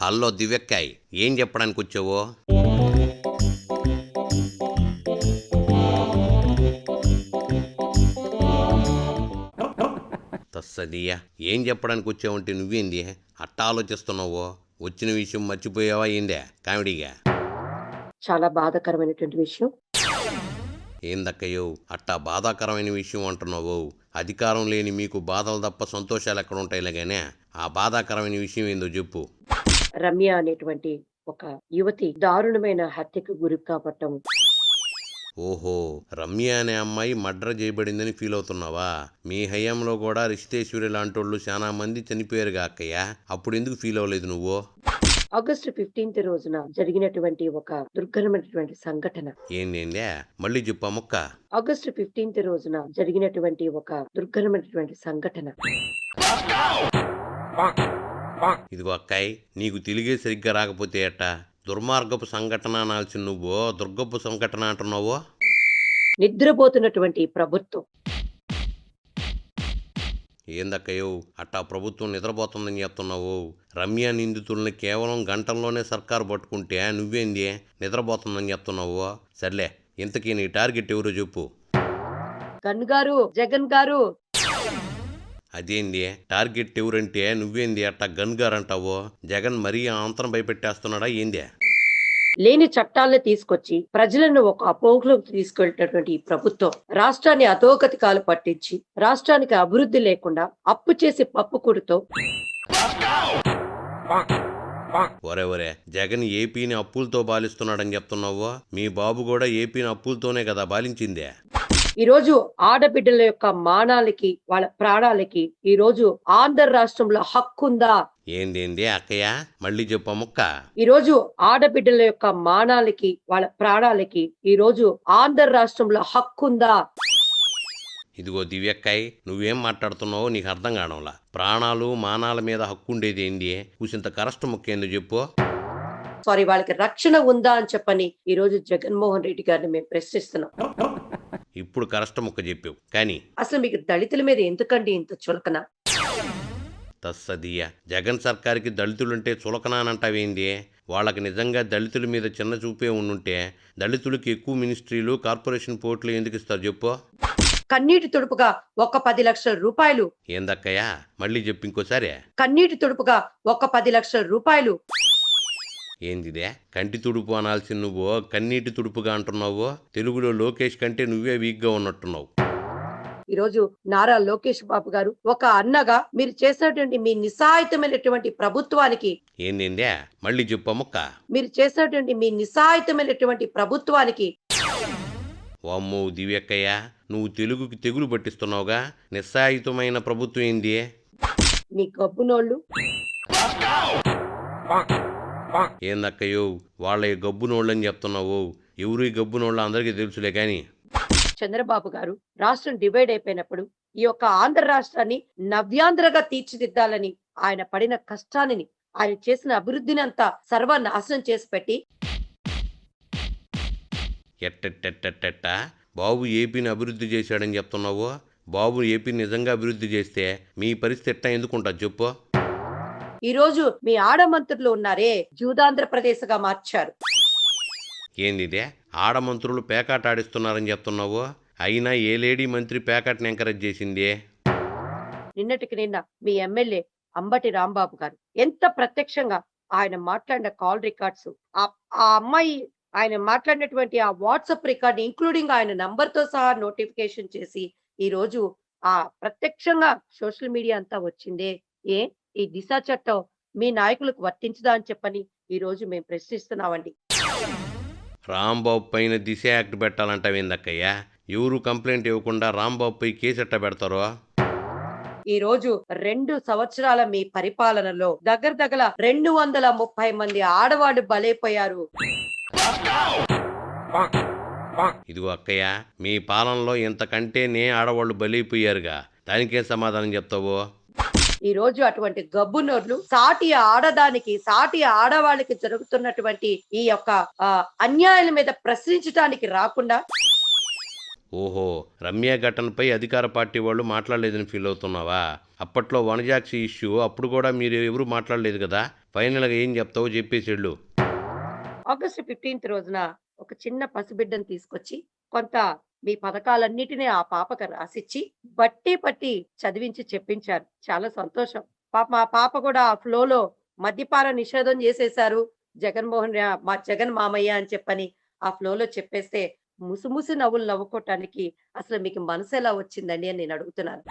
Hello దివ్యక్కాయ్, ఏం చెప్పడానికి వచ్చావో? తస్సదియా, ఏం చెప్పడానికి వచ్చావంటే నువ్వేంది అట్టా ఆలోచిస్తున్నావో? వచ్చిన విషయం మర్చిపోయావా ఏందే కామెడీగా? చాలా బాధాకరమైనటువంటి విషయం. ఏందక్కయ్యో అట్టా బాధాకరమైన విషయం అంటున్నావు? అధికారం లేని మీకు బాధలు తప్ప సంతోషాలు ఎక్కడ ఉంటాయిలే గానే, ఆ బాధాకరమైన విషయం ఏందో చెప్పు. రమ్య అనేటువంటి ఒక యువతి దారుణమైన హత్యకు గురి కావటం. ఓహో, రమ్య అనే అమ్మాయి మర్డర్ చేయబడిందని ఫీల్ అవుతున్నావా? మీ హయాంలో కూడా రిషితేశ్వరి లాంటోళ్ళు చాలా మంది చనిపోయారుగా అక్కయ్య, అప్పుడు ఎందుకు ఫీల్ అవ్వలేదు నువ్వు? ఆగస్టు 15 రోజున జరిగినటువంటి ఒక దుర్ఘటమైనటువంటి సంఘటన. ఏందే మళ్ళీ చెప్పా మొక్క? ఆగస్టు 15 రోజున జరిగినటువంటి ఒక దుర్ఘటమైనటువంటి సంఘటన. ఇదిగో అక్కాయ్, నీకు తెలుగే సరిగ్గా రాకపోతే ఎట్టా? దుర్మార్గపు సంఘటన అనాల్సి నువ్వు దుర్గపు సంఘటన అంటున్నావు. నిద్రపోతున్నటువంటి ప్రభుత్వం. ఏందక్కయ్యో అట్టా ప్రభుత్వం నిద్రపోతుందని చెప్తున్నావు? రమ్య నిందితుల్ని కేవలం గంటల్లోనే సర్కారు పట్టుకుంటే నువ్వేంది నిద్రపోతుందని చెప్తున్నావు? సర్లే, ఇంతకీ నీ టార్గెట్ ఎవరో చెప్పు. గన్ గారు, జగన్ గారు. అదేంది టార్గెట్ ఎవరంటే నువ్వేంది అట్టా గన్ గారు అంటావు? జగన్ మరీ ఆంతరం భయపెట్టేస్తున్నాడా ఏంది? లేని చట్టాలను తీసుకొచ్చి ప్రజలను ఒక అపోహలోకి తీసుకెళ్లేటటువంటి ఈ ప్రభుత్వం రాష్ట్రాన్ని అధోగతికాలు పట్టించి రాష్ట్రానికి అభివృద్ధి లేకుండా అప్పు చేసి పప్పు కూడుతో. ఒరే జగన్ ఏపీని అప్పులతో బాలిస్తున్నాడని చెప్తున్నావు? మీ బాబు కూడా ఏపీని అప్పులతోనే కదా బాలించిందే. ఈ రోజు ఆడబిడ్డల యొక్క మానాలకి వాళ్ళ ప్రాణాలకి ఈ రోజు ఆంధ్ర రాష్ట్రంలో హక్కు ఉందా? ఏంది అక్కయ్య, మళ్ళీ చెప్పా ముక్క? ఈ రోజు ఆడబిడ్డల యొక్క మానాలకి వాళ్ళ ప్రాణాలకి ఈ రోజు ఆంధ్ర రాష్ట్రంలో హక్కు ఉందా? ఇదిగో దివ్యక్కాయ్, నువ్వేం మాట్లాడుతున్నావో నీకు అర్థం కావడంలా. ప్రాణాలు మానాల మీద హక్కు ఉండేది ఏంది? కూసింత కరష్ట ముక్కేందో చెప్పు. సారీ, వాళ్ళకి రక్షణ ఉందా అని చెప్పని ఈ రోజు జగన్మోహన్ రెడ్డి గారిని మేము ప్రశ్నిస్తున్నాం. ఇప్పుడు కరష్ట ముక్క చెప్పావు, కానీ అసలు మీకు దళితుల మీద ఎందుకండి ఇంత చులకన? తస్సదియా, జగన్ సర్కార్కి దళితులుంటే చులకనానంటావేంది? వాళ్ళకి నిజంగా దళితుల మీద చిన్న చూపే ఉండుంటే దళితులకి ఎక్కువ మినిస్ట్రీలు కార్పొరేషన్ పోర్టులు ఎందుకు ఇస్తారు చెప్పు? కన్నీటి తుడుపుగా ఒక 10 లక్షల రూపాయలు. ఏందక్కయ్యా, మళ్ళీ చెప్పు ఇంకోసారి. కన్నీటి తుడుపుగా ఒక 10 లక్షల రూపాయలు. ఏందిదే కంటి తుడుపు అనాల్సి నువ్వు కన్నీటి తుడుపుగా అంటున్నావు? తెలుగులో లోకేష్ కంటే నువ్వే వీక్గా ఉన్నట్టున్నావు. ఈరోజు నారా లోకేష్ బాబు గారు ఒక అన్నగా మీరు చేసినటువంటి మీ నిస్సహాయితమైనటువంటి ప్రభుత్వానికి. ఏందే మళ్ళీ చెప్పు ముక్క? మీరు చేసినటువంటి మీ నిస్సహాయితమైనటువంటి ప్రభుత్వానికి. వామ్మో దివ్యక్కయ్య, నువ్వు తెలుగుకి తెగులు పట్టిస్తున్నావుగా. నిస్సాయితమైన ప్రభుత్వం ఏంది? మీ గబ్బునోళ్ళు. ఏందక్కయ్యో వాళ్ళ గబ్బునోళ్ళని చెప్తున్నావు? ఎవరు ఈ గబ్బునోళ్ళ అందరికీ తెలుసులే కానీ. చంద్రబాబు గారు రాష్ట్రం డివైడ్ అయిపోయినప్పుడు ఈ యొక్క ఆంధ్ర రాష్ట్రాన్ని నవ్యాంధ్రగా తీర్చిదిద్దాలని ఆయన పడిన కష్టాన్ని, ఆయన చేసిన అభివృద్ధిని అంతా సర్వనాశనం చేసి పెట్టి. ఎట్టెట్టెట్టెట్టెట్ట బాబు ఏపీని అభివృద్ధి చేశాడని చెప్తున్నావు? బాబు ఏపీని నిజంగా అభివృద్ధి చేస్తే మీ పరిస్థితి ఎట్టా ఎందుకుంటుంది చెప్పు? ఈ రోజు మీ ఆడమంత్రులు ఉన్నారే జూదాంధ్రప్రదేశ్ గా మార్చారు. ఏందిదే ఆడమంత్రులు పేకాట ఆడిస్తున్నారని చెప్తున్నావు? అయినా ఏ లేడీ మంత్రి పేకాటని ఎంకరేజ్ చేసింది? నిన్నటికి నిన్న మీ ఎమ్మెల్యే అంబటి రాంబాబు గారు ఎంత ప్రత్యక్షంగా ఆయన మాట్లాడిన కాల్ రికార్డ్స్, ఆ అమ్మాయి ఆయన మాట్లాడినటువంటి ఆ వాట్సాప్ రికార్డ్ ఇంక్లూడింగ్ ఆయన నంబర్ తో సహా నోటిఫికేషన్ చేసి ఈ రోజు ఆ ప్రత్యక్షంగా సోషల్ మీడియా అంతా వచ్చిందే. ఈ దిశ చట్టం మీ నాయకులకు వర్తించదా అని చెప్పని ఈ రోజు మేము ప్రశ్నిస్తున్నామండి. రాంబాబు పైన దిశ యాక్ట్ పెట్టాలంటావేందక్కయ్యా? ఎవరు కంప్లైంట్ ఇవ్వకుండా రాంబాబు పై కేసు ఎట్ట పెడతారో? ఈ రోజు 2 సంవత్సరాల మీ పరిపాలనలో దగ్గర 230 మంది ఆడవాళ్ళు బలైపోయారు. ఇదిగో అక్కయ్య, మీ పాలనలో ఇంతకంటే ఆడవాళ్ళు బలైపోయారుగా, దానికే సమాధానం చెప్తావు? ఈ రోజు అటువంటి గబ్బునోర్లు సాటి ఆడదానికి, సాటి ఆడవాళ్ళకి జరుగుతున్నటువంటి ఈ యొక్క అన్యాయాల మీద ప్రశ్నించడానికి రాకుండా. ఓహో, రమ్య ఘటనపై అధికార పార్టీ వాళ్ళు మాట్లాడలేదని ఫీల్ అవుతున్నావా? అప్పట్లో వనజాక్షి ఇష్యూ అప్పుడు కూడా మీరు ఎవరు మాట్లాడలేదు కదా. ఫైనల్గా ఏం చెప్తావో చెప్పేసేళ్ళు. ఆగస్టు 15th రోజున ఒక చిన్న పసిబిడ్డను తీసుకొచ్చి కొంత మీ పథకాలన్నిటినీ ఆ పాపకు రాసిచ్చి బట్టి పట్టి చదివించి చెప్పించారు. చాలా సంతోషం. మా పాప కూడా ఆ ఫ్లోలో మద్యపాన నిషేధం చేసేశారు మా జగన్ మామయ్య అని చెప్పని ఆ ఫ్లోలో చెప్పేస్తే ముసిముసి నవ్వులు నవ్వుకోవటానికి అసలు మీకు మనసు ఎలా వచ్చిందండి అని నేను అడుగుతున్నాను.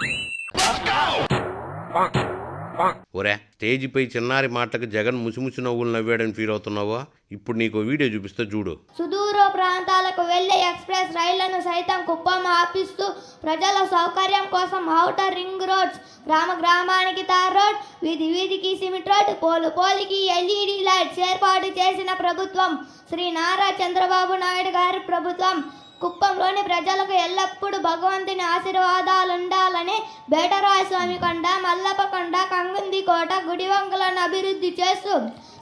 ఒరే, స్టేజిపై చిన్నారి మాటలకు జగన్ ముసిముసి నవ్వులు నవ్వాడని ఫీల్ అవుతున్నావా? ఇప్పుడు నీకు వీడియో చూపిస్తా చూడు. సుదూర ప్రాంతాలకు వెళ్లే ఎక్స్ప్రెస్ రైళ్లను సైతం కుప్పం ఆపిస్తూ ప్రజల సౌకర్యం కోసం ఔటర్ రింగ్ రోడ్స్, గ్రామ గ్రామానికి తార్ రోడ్, వీధి వీధికి సిమెంట్ రోడ్, పోలు పోలికి ఎల్ఈడి లైట్స్ ఏర్పాటు చేసిన ప్రభుత్వం శ్రీ నారా చంద్రబాబు నాయుడు గారి ప్రభుత్వం. కుప్పంలోని ప్రజలకు ఎల్లప్పుడూ భగవంతుని ఆశీర్వాదాలుండాలని బేటరాయ స్వామి కొండ, మల్లప్ప కొండ, కంగుంది కోట, గుడివంకలను అభివృద్ధి చేస్తూ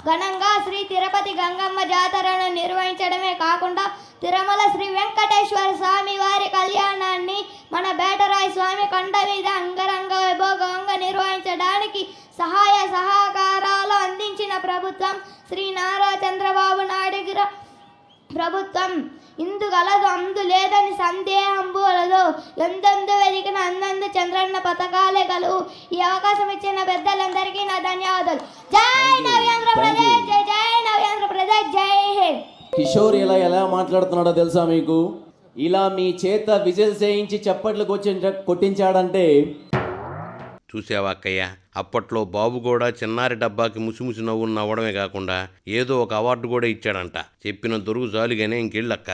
ఘనంగా శ్రీ తిరుపతి గంగమ్మ జాతరను నిర్వహించడమే కాకుండా తిరుమల శ్రీ వెంకటేశ్వర స్వామి వారి కళ్యాణాన్ని మన బేటరాయ స్వామి కొండ మీద అంగరంగ వైభోగంగా నిర్వహించడానికి సహాయ సహకారాలు అందించిన ప్రభుత్వం శ్రీ నారా చంద్రబాబు నాయుడు ప్రభుత్వం. ఇందుగలదు అందు లేదని సందేహం పోలదు. ఎందెందు వెదికిన అందందు చంద్రన్న పథకాలే గలవు. ఈ అవకాశం ఇచ్చిన పెద్దలందరికీ నా ధన్యవాదాలు. జై నవ్యాంధ్రప్రదేశ్, జై జై నవ్యాంధ్రప్రదేశ్, జై హింద్. కిషోర్ ఎలా మాట్లాడుతున్నాడో తెలుసా మీకు? ఇలా మీ చేత విజిల్స్ వేయించి చప్పట్లు కొట్టించాడంటే చూసావా అక్కయ్య, అప్పట్లో బాబు కూడా చిన్నారి డబ్బాకి ముసిముసి నవ్వులు నవ్వడమే కాకుండా ఏదో ఒక అవార్డు కూడా ఇచ్చాడంట. చెప్పిన దొరుకు జాలిగానే ఇంకెళ్ళక్క.